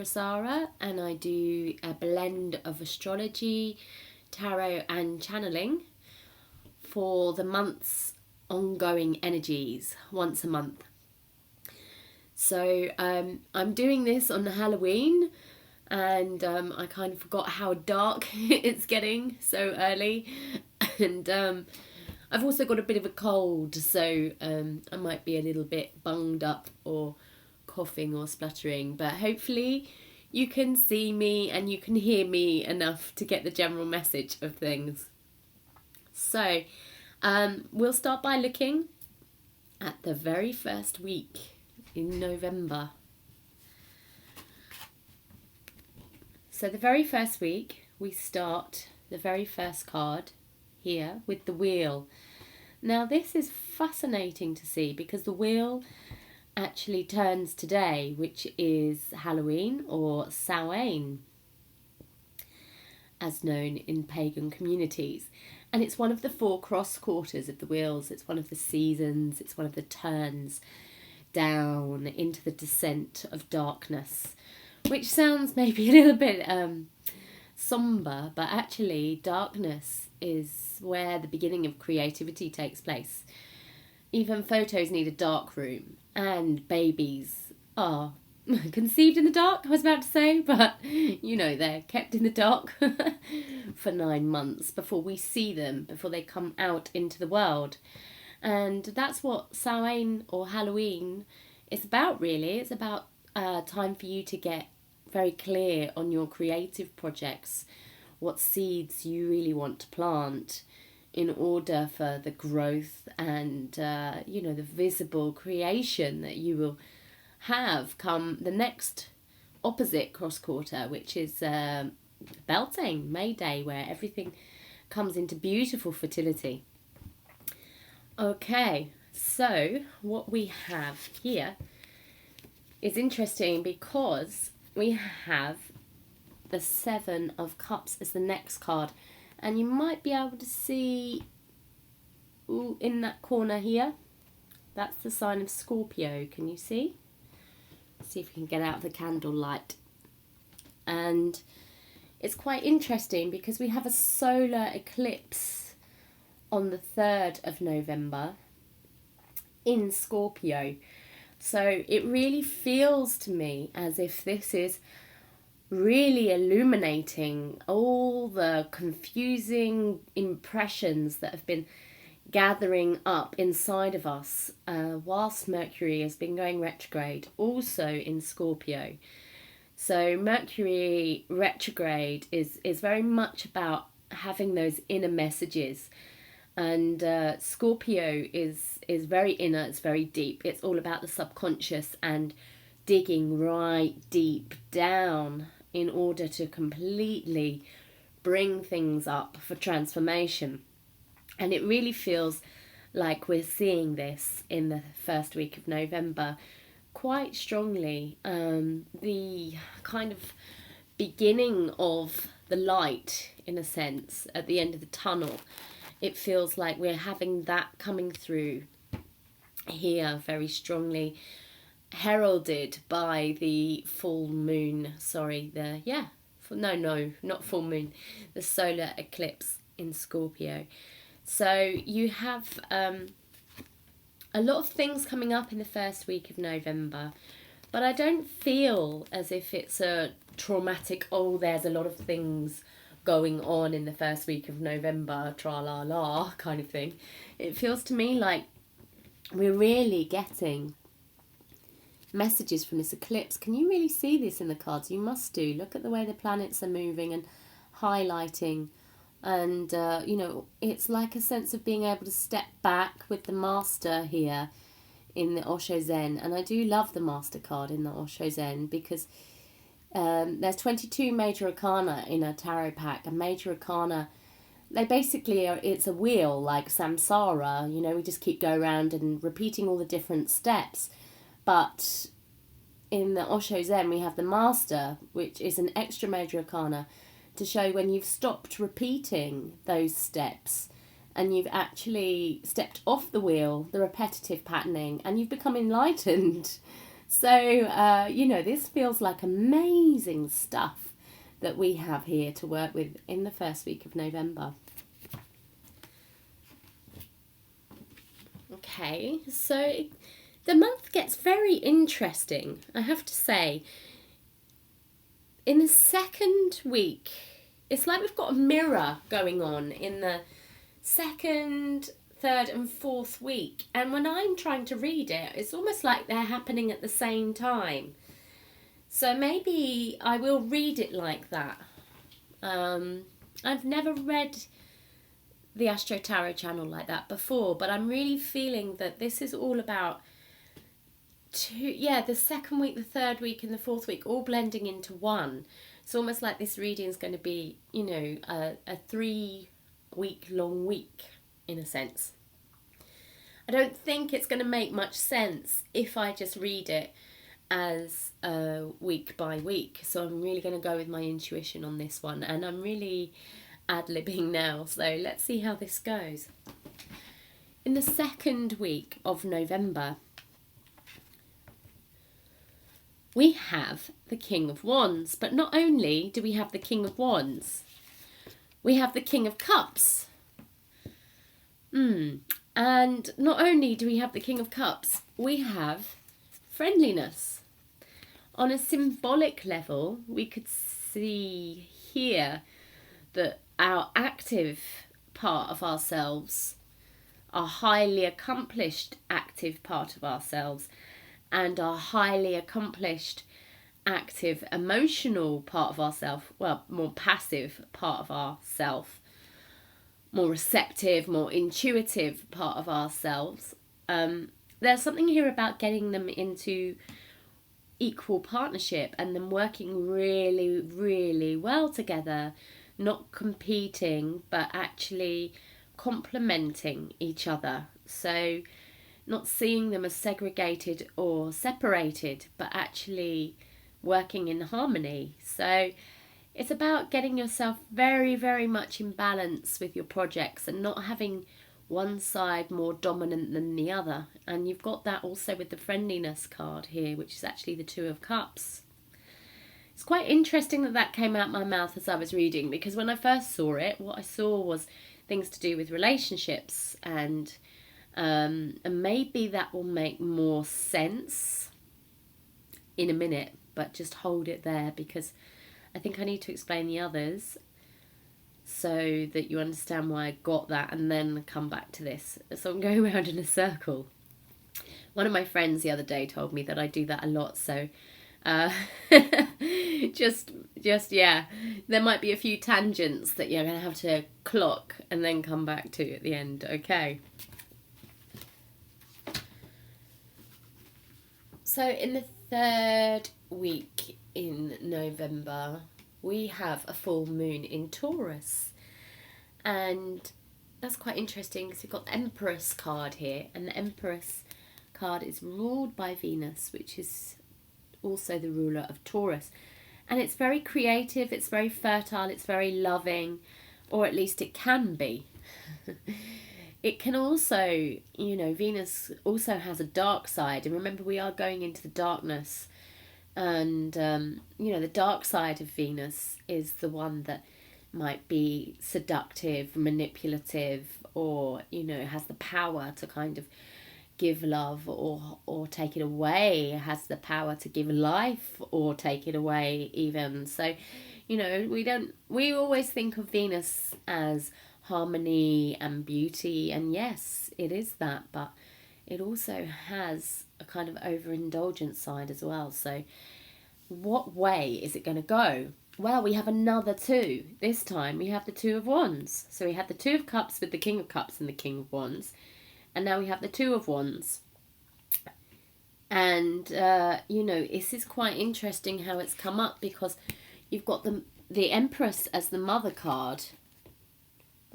Sara, and I do a blend of astrology, tarot, and channeling for the month's ongoing energies once a month. So I'm doing this on Halloween, and I kind of forgot how dark it's getting so early, and I've also got a bit of a cold, so I might be a little bit bunged up or coughing or spluttering, but hopefully you can see me and you can hear me enough to get the general message of things. So we'll start by looking at the very first week in November. So the very first week, we start the very first card here with the wheel. Now this is fascinating to see because the wheel actually turns today, which is Halloween, or Samhain, as known in pagan communities. And it's one of the 4 cross quarters of the wheels. It's one of the seasons. It's one of the turns down into the descent of darkness, which sounds maybe a little bit somber, but actually darkness is where the beginning of creativity takes place. Even photos need a dark room, and babies are conceived in the dark, I was about to say, but they're kept in the dark for 9 months before we see them, before they come out into the world. And that's what Samhain or Halloween is about, really. It's about time for you to get very clear on your creative projects, what seeds you really want to plant in order for the growth and, the visible creation that you will have come the next opposite cross quarter, which is Beltane, May Day, where everything comes into beautiful fertility. Okay, so what we have here is interesting because we have the 7 of Cups as the next card. And you might be able to see in that corner here, that's the sign of Scorpio. Can you see? Let's see if we can get out of the candle light. And it's quite interesting because we have a solar eclipse on the 3rd of November in Scorpio. So it really feels to me as if this is really illuminating all the confusing impressions that have been gathering up inside of us whilst Mercury has been going retrograde, also in Scorpio. So Mercury retrograde is very much about having those inner messages, and Scorpio is very inner, it's very deep. It's all about the subconscious and digging right deep down in order to completely bring things up for transformation. And it really feels like we're seeing this in the first week of November quite strongly. The kind of beginning of the light, in a sense, at the end of the tunnel. It feels like we're having that coming through here very strongly, heralded by the full moon, not full moon, the solar eclipse in Scorpio. So you have a lot of things coming up in the first week of November, but I don't feel as if it's a traumatic, there's a lot of things going on in the first week of November, tra-la-la kind of thing. It feels to me like we're really getting messages from this eclipse. Can you really see this in the cards? You must do. Look at the way the planets are moving and highlighting, and it's like a sense of being able to step back with the Master here in the Osho Zen. And I do love the Master card in the Osho Zen because there's 22 major arcana in a tarot pack, and major arcana, they basically are, it's a wheel like samsara, we just keep going around and repeating all the different steps. But in the Osho Zen, we have the Master, which is an extra major arcana to show when you've stopped repeating those steps and you've actually stepped off the wheel, the repetitive patterning, and you've become enlightened. So, this feels like amazing stuff that we have here to work with in the first week of November. Okay, so the month gets very interesting, I have to say. In the second week, it's like we've got a mirror going on in the second, third and fourth week. And when I'm trying to read it, it's almost like they're happening at the same time. So maybe I will read it like that. I've never read the Astro Tarot channel like that before, but I'm really feeling that this is all about the second week, the third week and the fourth week all blending into one. It's almost like this reading is going to be, a 3-week long week in a sense. I don't think it's going to make much sense if I just read it as week by week. So I'm really going to go with my intuition on this one, and I'm really ad-libbing now. So let's see how this goes. In the second week of November, we have the King of Wands. But not only do we have the King of Wands, we have the King of Cups. And not only do we have the King of Cups, we have friendliness. On a symbolic level, we could see here that our active part of ourselves, our highly accomplished active part of ourselves, and our highly accomplished active emotional part of ourself, well, more passive part of ourself, more receptive, more intuitive part of ourselves. There's something here about getting them into equal partnership and them working really, really well together, not competing, but actually complementing each other. So not seeing them as segregated or separated, but actually working in harmony. So it's about getting yourself very, very much in balance with your projects and not having one side more dominant than the other. And you've got that also with the friendliness card here, which is actually the Two of Cups. It's quite interesting that that came out my mouth as I was reading, because when I first saw it, what I saw was things to do with relationships, and maybe that will make more sense in a minute, but just hold it there because I think I need to explain the others so that you understand why I got that, and then come back to this. So I'm going around in a circle. One of my friends the other day told me that I do that a lot, so just yeah, there might be a few tangents that you're going to have to clock and then come back to at the end, okay? So in the third week in November, we have a full moon in Taurus. And that's quite interesting because we've got the Empress card here. And the Empress card is ruled by Venus, which is also the ruler of Taurus. And it's very creative, it's very fertile, it's very loving, or at least it can be. It can also, Venus also has a dark side. And remember, we are going into the darkness. And, the dark side of Venus is the one that might be seductive, manipulative, or, has the power to kind of give love or take it away, has the power to give life or take it away even. So, we always think of Venus as harmony and beauty, and yes, it is that, but it also has a kind of overindulgent side as well. So what way is it going to go? Well, we have another two. This time we have the Two of Wands. So we had the Two of Cups with the King of Cups and the King of Wands, and now we have the Two of Wands. And this is quite interesting how it's come up, because you've got the Empress as the mother card.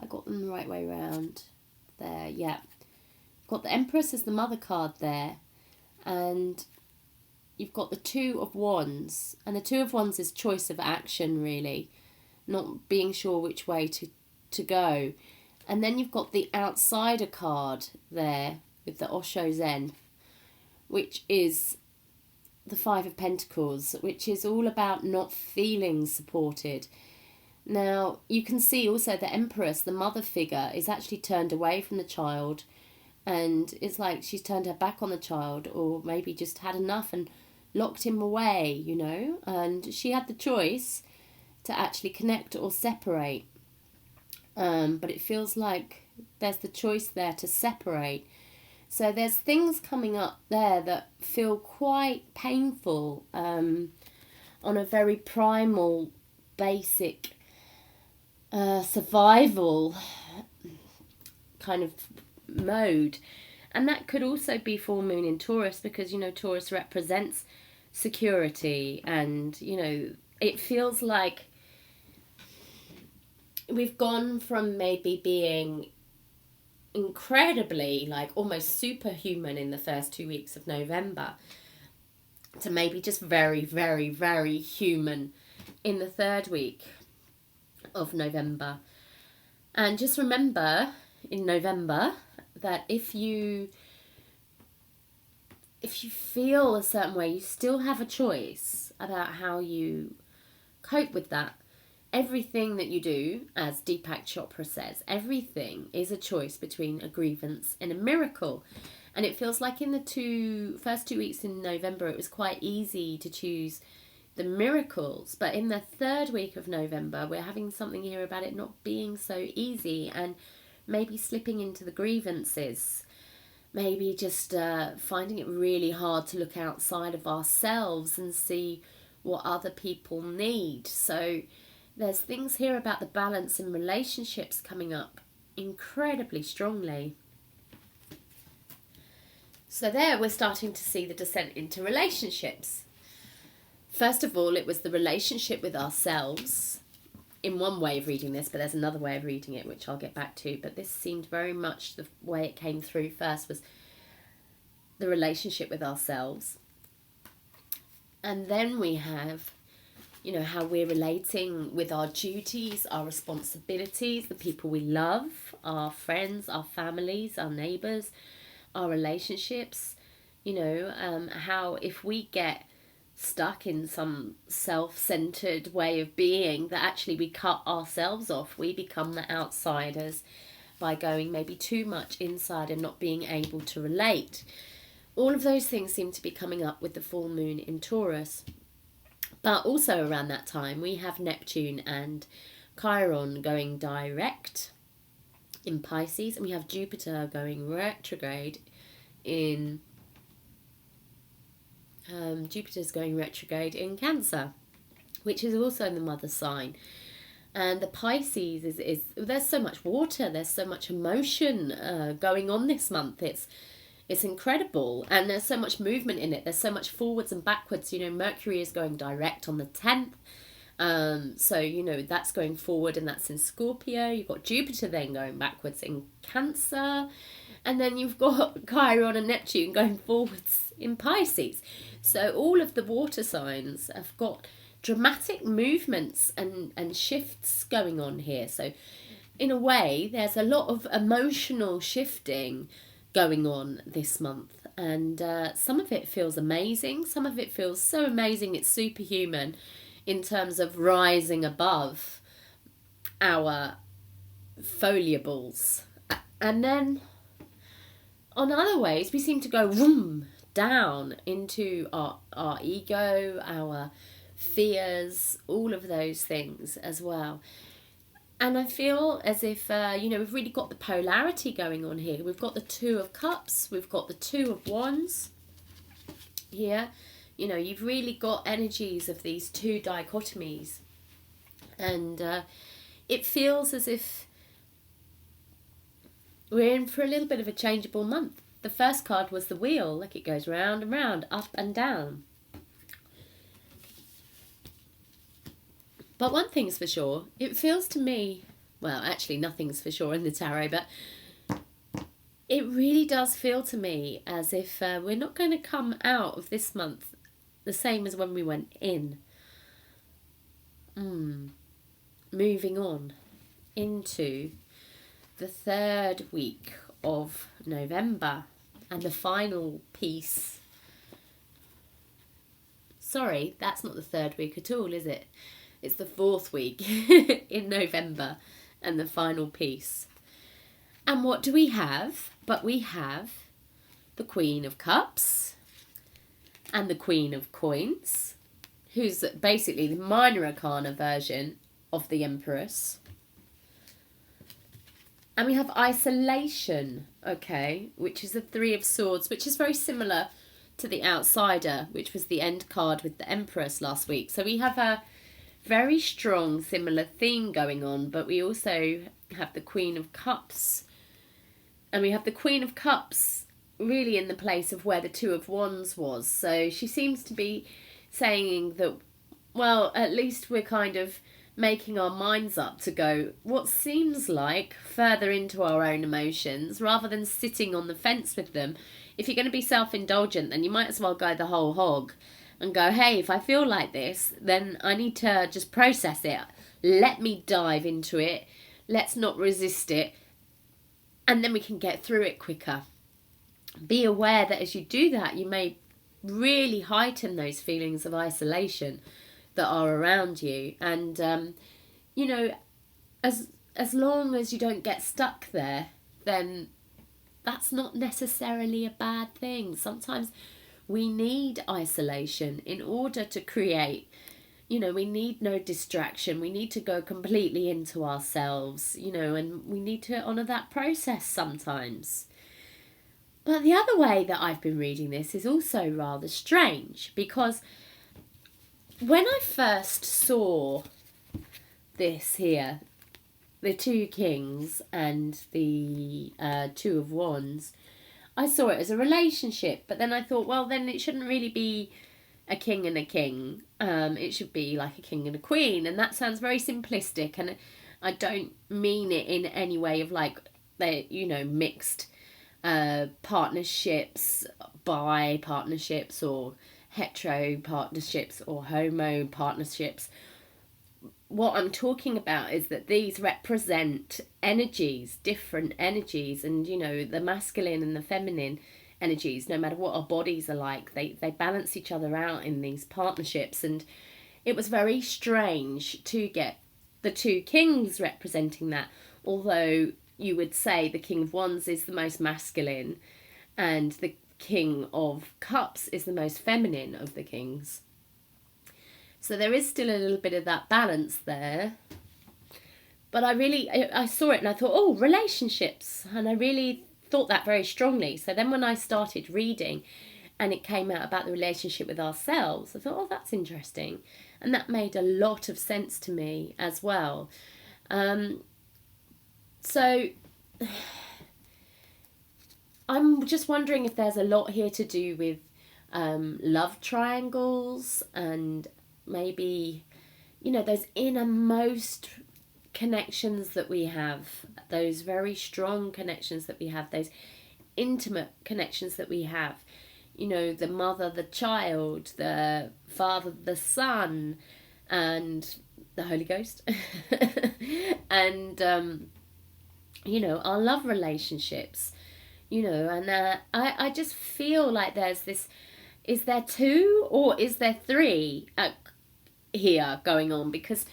I got them the right way around there, yeah. Got the Empress as the mother card there, and you've got the Two of Wands, and the Two of Wands is choice of action, really, not being sure which way to go. And then you've got the Outsider card there with the Osho Zen, which is the Five of Pentacles, which is all about not feeling supported. Now, you can see also the Empress, the mother figure, is actually turned away from the child, and it's like she's turned her back on the child, or maybe just had enough and locked him away, you know, and she had the choice to actually connect or separate. But it feels like there's the choice there to separate. So there's things coming up there that feel quite painful, on a very primal, basic, survival kind of mode. And that could also be full moon in Taurus, because, you know, Taurus represents security, and, you know, it feels like we've gone from maybe being incredibly, like, almost superhuman in the first 2 weeks of November to maybe just very, very, very human in the third week of November. And just remember in November that if you feel a certain way, you still have a choice about how you cope with that. Everything that you do, as Deepak Chopra says, everything is a choice between a grievance and a miracle. And it feels like in the first 2 weeks in November, it was quite easy to choose the miracles. But in the third week of November, we're having something here about it not being so easy, and maybe slipping into the grievances. Maybe just finding it really hard to look outside of ourselves and see what other people need. So there's things here about the balance in relationships coming up incredibly strongly. So there we're starting to see the descent into relationships. First of all, it was the relationship with ourselves in one way of reading this, but there's another way of reading it, which I'll get back to. But this seemed very much the way it came through first, was the relationship with ourselves. And then we have, you know, how we're relating with our duties, our responsibilities, the people we love, our friends, our families, our neighbours, our relationships. You know, how if we get stuck in some self-centered way of being, that actually we cut ourselves off. We become the outsiders by going maybe too much inside and not being able to relate. All of those things seem to be coming up with the full moon in Taurus. But also around that time, we have Neptune and Chiron going direct in Pisces, and we have Jupiter going retrograde in Jupiter's going retrograde in Cancer, which is also in the mother sign. And the Pisces is there's so much water, there's so much emotion going on this month. It's incredible, and there's so much movement in it. There's so much forwards and backwards. You know, Mercury is going direct on the 10th. So, you know, that's going forward, and that's in Scorpio. You've got Jupiter then going backwards in Cancer. And then you've got Chiron and Neptune going forwards in Pisces. So all of the water signs have got dramatic movements and shifts going on here. So in a way, there's a lot of emotional shifting going on this month. And some of it feels amazing. Some of it feels so amazing it's superhuman in terms of rising above our foliables. And then on other ways, we seem to go vroom, down into our ego, our fears, all of those things as well. And I feel as if, you know, we've really got the polarity going on here. We've got the Two of Cups, we've got the Two of Wands here. You know, you've really got energies of these two dichotomies. And it feels as if we're in for a little bit of a changeable month. The first card was the wheel, like it goes round and round, up and down. But one thing's for sure, it feels to me, well, actually nothing's for sure in the tarot, but it really does feel to me as if we're not going to come out of this month the same as when we went in. Moving on into the third week of November, and the final piece Sorry, that's not the third week at all, is it? It's the fourth week in November and the final piece. And what do we have? But we have the Queen of Cups and the Queen of Coins, who's basically the minor arcana version of the Empress. And we have Isolation, okay, which is the Three of Swords, which is very similar to the Outsider, which was the end card with the Empress last week. So we have a very strong similar theme going on, but we also have the Queen of Cups. And we have the Queen of Cups really in the place of where the Two of Wands was. So she seems to be saying that, well, at least we're kind of making our minds up to go what seems like further into our own emotions rather than sitting on the fence with them. If you're going to be self-indulgent, then you might as well go the whole hog and go, hey, if I feel like this, then I need to just process it. Let me dive into it. Let's not resist it. And then we can get through it quicker. Be aware that as you do that, you may really heighten those feelings of isolation that are around you. And, you know, as long as you don't get stuck there, then that's not necessarily a bad thing. Sometimes we need isolation in order to create, you know, we need no distraction. We need to go completely into ourselves, you know, and we need to honour that process sometimes. But the other way that I've been reading this is also rather strange, because when I first saw this here, the Two Kings and the Two of Wands, I saw it as a relationship. But then I thought, well, then it shouldn't really be a king and a king. It should be like a king and a queen. And that sounds very simplistic. And I don't mean it in any way of like, they, you know, mixed partnerships, bi partnerships, or hetero partnerships, or homo partnerships. What I'm talking about is that these represent energies, different energies, and, you know, the masculine and the feminine energies, no matter what our bodies are like, they balance each other out in these partnerships. And it was very strange to get the Two Kings representing that, although you would say the King of Wands is the most masculine and the King of Cups is the most feminine of the kings. So there is still a little bit of that balance there. But I saw it and I thought, oh, relationships. And I really thought that very strongly. So then when I started reading and it came out about the relationship with ourselves, I thought, oh, that's interesting. And that made a lot of sense to me as well. So I'm just wondering if there's a lot here to do with love triangles and maybe, you know, those innermost connections that we have, those very strong connections that we have, those intimate connections that we have, you know, the mother, the child, the father, the son, and the Holy Ghost, and, you know, our love relationships, you know, and I just feel like there's this, is there two or is there three here going on? Because,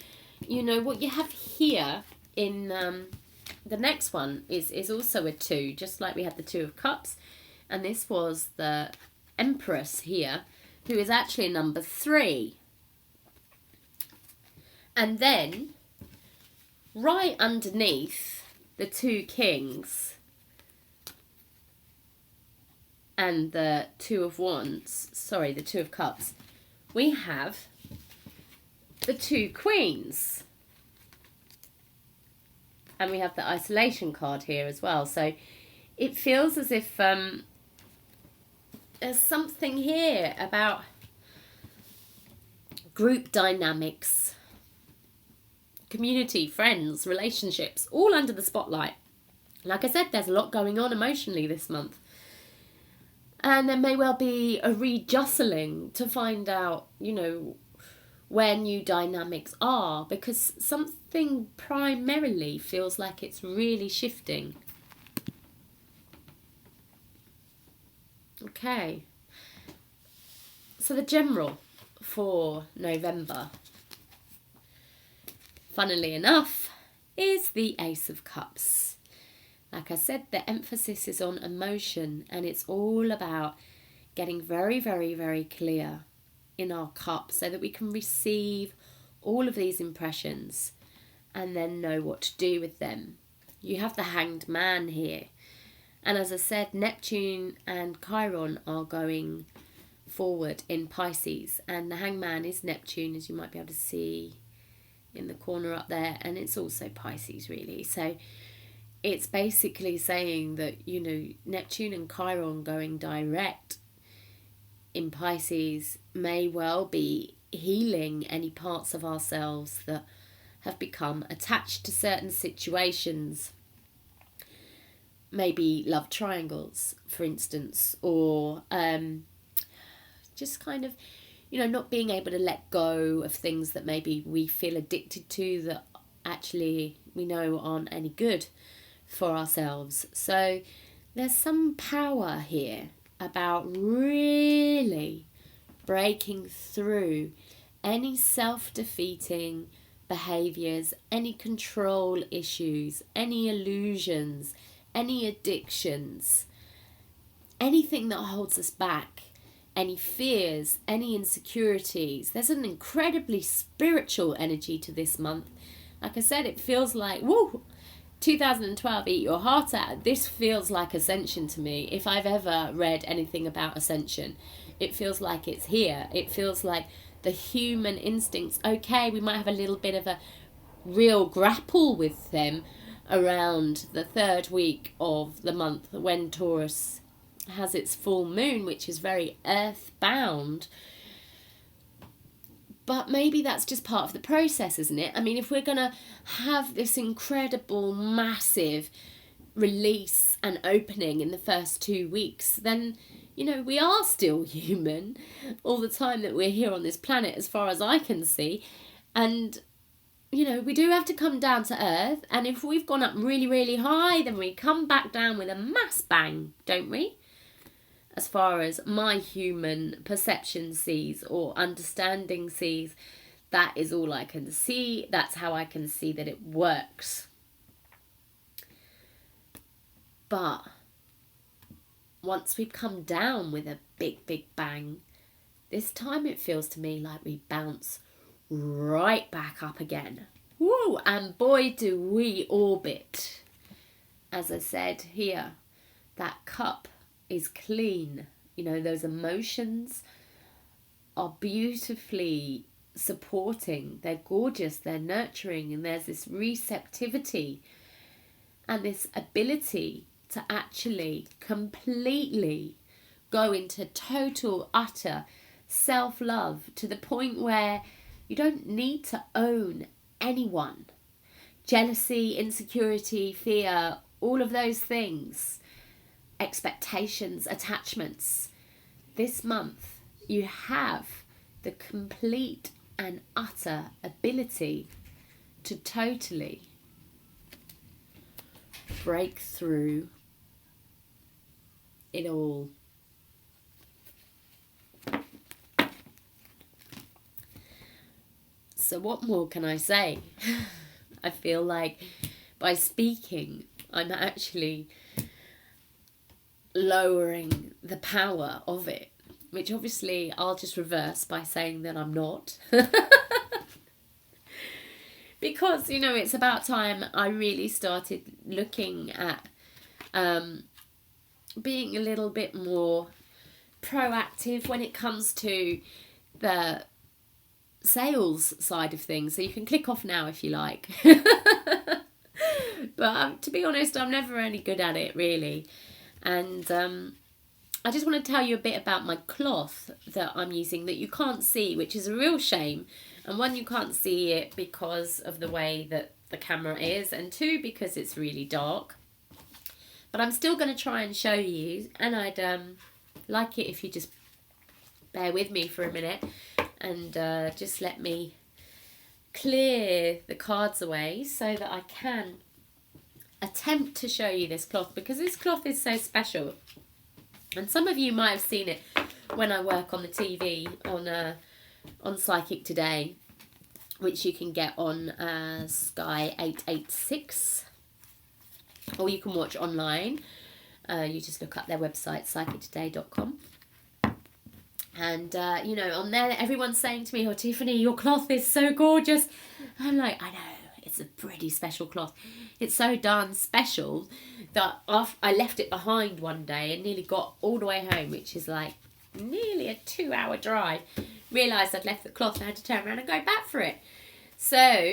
you know, what you have here in the next one is also a two, just like we had the Two of Cups, and this was the Empress here, who is actually number 3. And then right underneath the Two Kings and the Two of Wands, sorry, the Two of Cups, we have the Two Queens. And we have the Isolation card here as well. So it feels as if there's something here about group dynamics, community, friends, relationships, all under the spotlight. Like I said, there's a lot going on emotionally this month. And there may well be a rejustling to find out, you know, where new dynamics are, because something primarily feels like it's really shifting. Okay. So the general, for November, funnily enough, is the Ace of Cups. Like I said, the emphasis is on emotion, and it's all about getting very, very, very clear in our cup so that we can receive all of these impressions and then know what to do with them. You have the Hanged Man here. And as I said, Neptune and Chiron are going forward in Pisces. And the Hanged Man is Neptune, as you might be able to see in the corner up there. And it's also Pisces, really. So it's basically saying that, you know, Neptune and Chiron going direct in Pisces may well be healing any parts of ourselves that have become attached to certain situations. Maybe love triangles, for instance, or just kind of, you know, not being able to let go of things that maybe we feel addicted to that actually we know aren't any good for ourselves. So there's some power here about really breaking through any self-defeating behaviours, any control issues, any illusions, any addictions, anything that holds us back, any fears, any insecurities. There's an incredibly spiritual energy to this month. Like I said, it feels like, woo, 2012, eat your heart out. This feels like Ascension to me. If I've ever read anything about Ascension, it feels like it's here. It feels like the human instincts, okay, we might have a little bit of a real grapple with them around the third week of the month when Taurus has its full moon, which is very earthbound. But maybe that's just part of the process, isn't it? I mean, if we're going to have this incredible, massive release and opening in the first 2 weeks, then, you know, we are still human all the time that we're here on this planet, as far as I can see. And, you know, we do have to come down to earth. And if we've gone up really, really high, then we come back down with a mass bang, don't we? As far as my human perception sees or understanding sees, that is all I can see. That's how I can see that it works. But once we've come down with a big, big bang, this time it feels to me like we bounce right back up again. Woo! And boy, do we orbit. As I said here, that cup is clean. You know, those emotions are beautifully supporting. They're gorgeous, they're nurturing, and there's this receptivity and this ability to actually completely go into total, utter self-love to the point where you don't need to own anyone. Jealousy, insecurity, fear, all of those things, expectations, attachments. This month, you have the complete and utter ability to totally break through it all. So what more can I say? I feel like by speaking, I'm actually lowering the power of it, which obviously I'll just reverse by saying that I'm not. Because, you know, it's about time I really started looking at being a little bit more proactive when it comes to the sales side of things. So you can click off now if you like. But to be honest, I'm never any good at it, really. And I just want to tell you a bit about my cloth that I'm using that you can't see, which is a real shame. And one, you can't see it because of the way that the camera is, and two, because it's really dark. But I'm still going to try and show you, and I'd like it if you just bear with me for a minute and just let me clear the cards away so that I can attempt to show you this cloth, because this cloth is so special. And some of you might have seen it when I work on the TV on on Psychic Today, which you can get on Sky 886, or you can watch online. You just look up their website, psychictoday.com. And, on there, everyone's saying to me, "Oh, Tiffany, your cloth is so gorgeous." I'm like, I know, it's a pretty special cloth. It's so darn special that I left it behind one day and nearly got all the way home, which is like nearly a 2-hour drive. Realised I'd left the cloth and I had to turn around and go back for it. So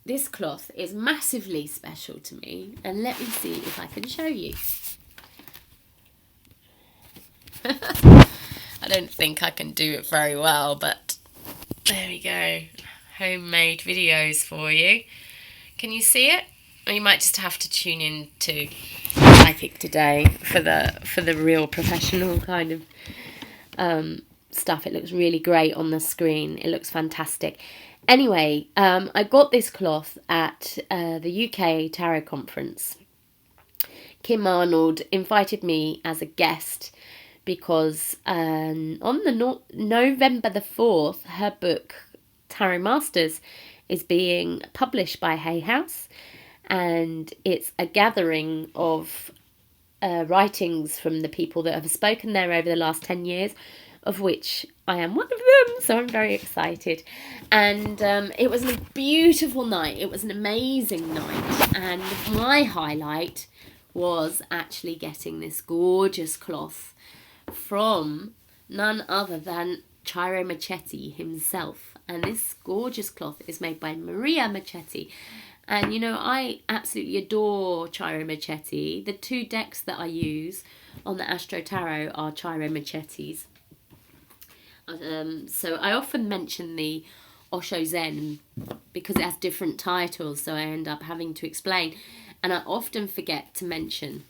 this cloth is massively special to me, and let me see if I can show you. I don't think I can do it very well, but there we go. Homemade videos for you. Can you see it? Or you might just have to tune in to Psychic Today for the real professional kind of stuff. It looks really great on the screen. It looks fantastic. Anyway, I got this cloth at the UK Tarot Conference. Kim Arnold invited me as a guest because on the November the 4th, her book Tarot Masters is being published by Hay House, and it's a gathering of writings from the people that have spoken there over the last 10 years, of which I am one of them, so I'm very excited. And it was a beautiful night. It was an amazing night, and my highlight was actually getting this gorgeous cloth from none other than Ciro Marchetti himself. And this gorgeous cloth is made by Maria Marchetti. And, I absolutely adore Ciro Marchetti. The 2 decks that I use on the Astro Tarot are Ciro Marchetti's. So I often mention the Osho Zen because it has different titles, so I end up having to explain. And I often forget to mention,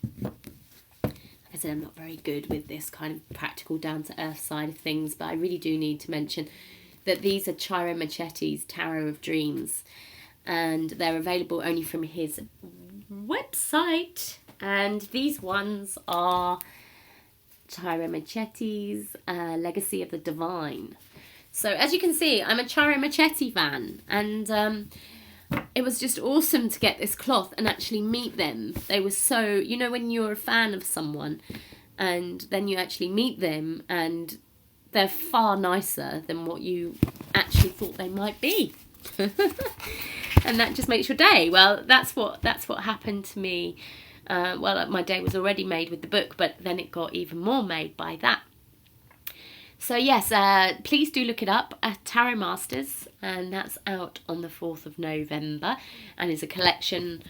like I said, I'm not very good with this kind of practical down-to-earth side of things, but I really do need to mention that these are Ciro Marchetti's Tarot of Dreams, and they're available only from his website. And these ones are Ciro Marchetti's Legacy of the Divine. So as you can see, I'm a Ciro Marchetti fan, and it was just awesome to get this cloth and actually meet them. They were so, when you're a fan of someone and then you actually meet them and they're far nicer than what you actually thought they might be. And that just makes your day. Well, that's what happened to me. My day was already made with the book, but then it got even more made by that. So yes, please do look it up at Tarot Masters, and that's out on the 4th of November, and is a collection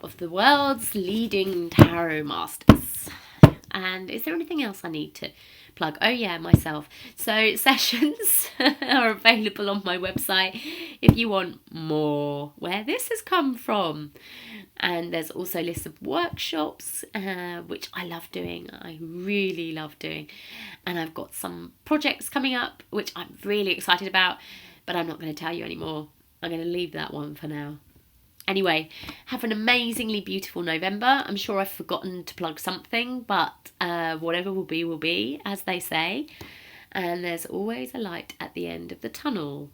of the world's leading Tarot Masters. And is there anything else I need to plug? Oh yeah, myself. So sessions are available on my website if you want more where this has come from. And there's also lists of workshops, which I love doing. I really love doing. And I've got some projects coming up, which I'm really excited about, but I'm not going to tell you anymore. I'm going to leave that one for now. Anyway, have an amazingly beautiful November. I'm sure I've forgotten to plug something, but whatever will be, as they say. And there's always a light at the end of the tunnel.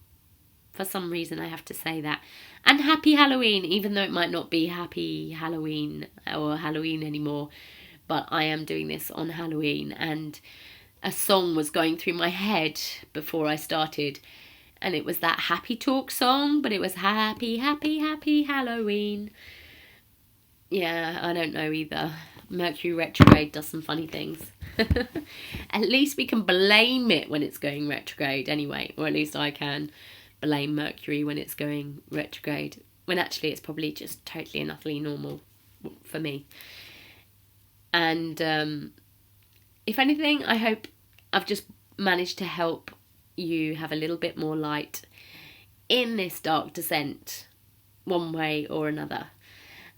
For some reason, I have to say that. And happy Halloween, even though it might not be happy Halloween or Halloween anymore. But I am doing this on Halloween. And a song was going through my head before I started. And it was that Happy Talk song, but it was happy, happy, happy Halloween. Yeah, I don't know either. Mercury retrograde does some funny things. At least we can blame it when it's going retrograde anyway. Or at least I can blame Mercury when it's going retrograde. When actually it's probably just totally and utterly normal for me. And if anything, I hope I've just managed to help you have a little bit more light in this dark descent, one way or another.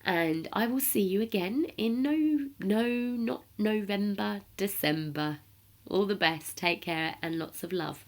And I will see you again in not November, December. All the best. Take care and lots of love.